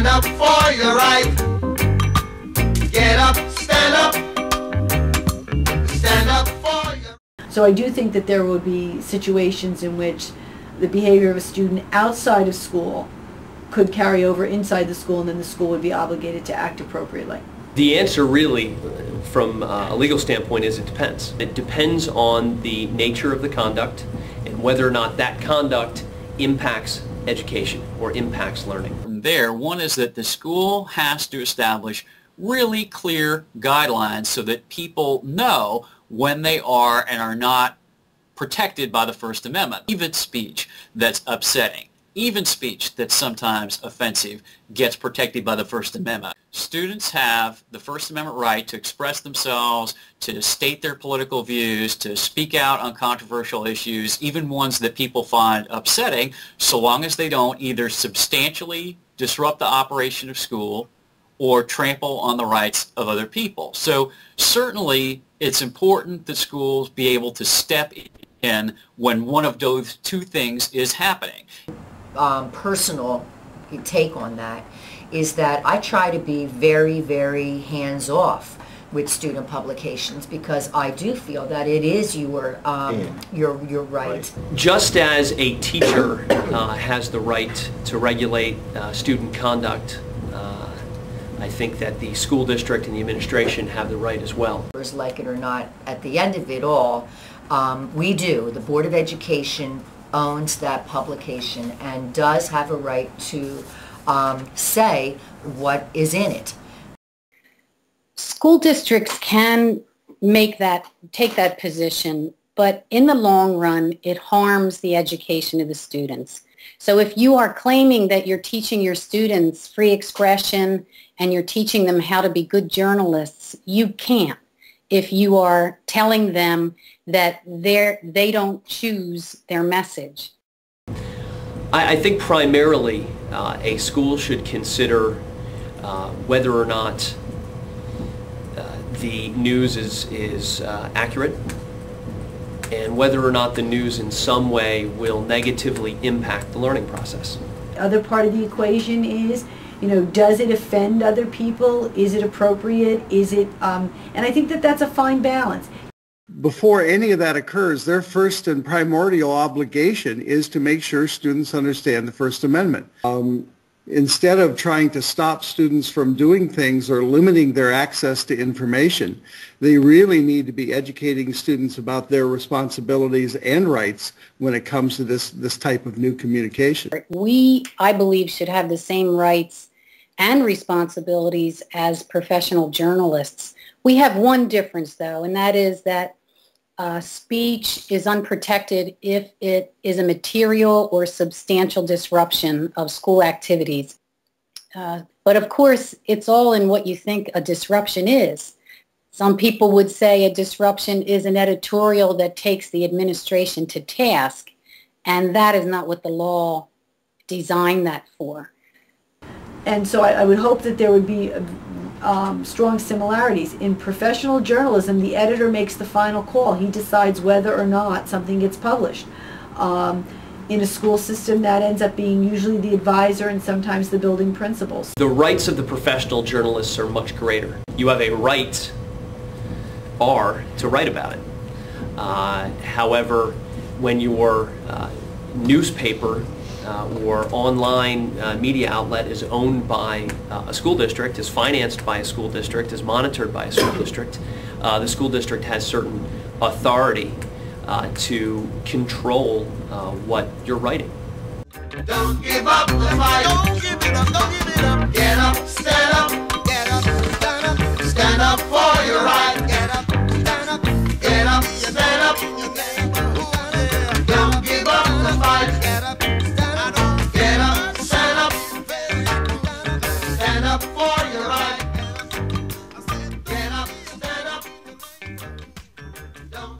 up for your right. Get up, stand up. Stand up for your... So I do think that there would be situations in which the behavior of a student outside of school could carry over inside the school, and then the school would be obligated to act appropriately. The answer really, from a legal standpoint, is it depends. It depends on the nature of the conduct and whether or not that conduct impacts education or impacts learning. From there, one is that the school has to establish really clear guidelines so that people know when they are and are not protected by the First Amendment. Even speech that's upsetting, even speech that's sometimes offensive gets protected by the First Amendment. Students have the First Amendment right to express themselves, to state their political views, to speak out on controversial issues, even ones that people find upsetting, so long as they don't either substantially disrupt the operation of school or trample on the rights of other people. So certainly it's important that schools be able to step in when one of those two things is happening. Personal take on that is that I try to be very, very hands-off with student publications, because I do feel that it is your right. Just as a teacher has the right to regulate student conduct, I think that the school district and the administration have the right as well. Like it or not, at the end of it all, we do. The Board of Education owns that publication and does have a right to say what is in it. School districts can take that position, but in the long run, it harms the education of the students. So if you are claiming that you're teaching your students free expression and you're teaching them how to be good journalists, you can't if you are telling them that they don't choose their message. I think primarily a school should consider whether or not the news is accurate, and whether or not the news in some way will negatively impact the learning process. The other part of the equation is, does it offend other people? Is it appropriate? Is it, and I think that that's a fine balance. Before any of that occurs, their first and primordial obligation is to make sure students understand the First Amendment. Instead of trying to stop students from doing things or limiting their access to information, they really need to be educating students about their responsibilities and rights when it comes to this type of new communication. We, I believe, should have the same rights and responsibilities as professional journalists. We have one difference, though, and that is that speech is unprotected if it is a material or substantial disruption of school activities. But of course, it's all in what you think a disruption is. Some people would say a disruption is an editorial that takes the administration to task, and that is not what the law designed that for. And so I would hope that there would be strong similarities. In professional journalism, the editor makes the final call. He decides whether or not something gets published. In a school system, that ends up being usually the advisor and sometimes the building principals. The rights of the professional journalists are much greater. You have a right to write about it. However, when your newspaper or online media outlet is owned by a school district, is financed by a school district, is monitored by a school district, the school district has certain authority to control what you're writing. Don't give up the fight. Don't give it up, don't give it up.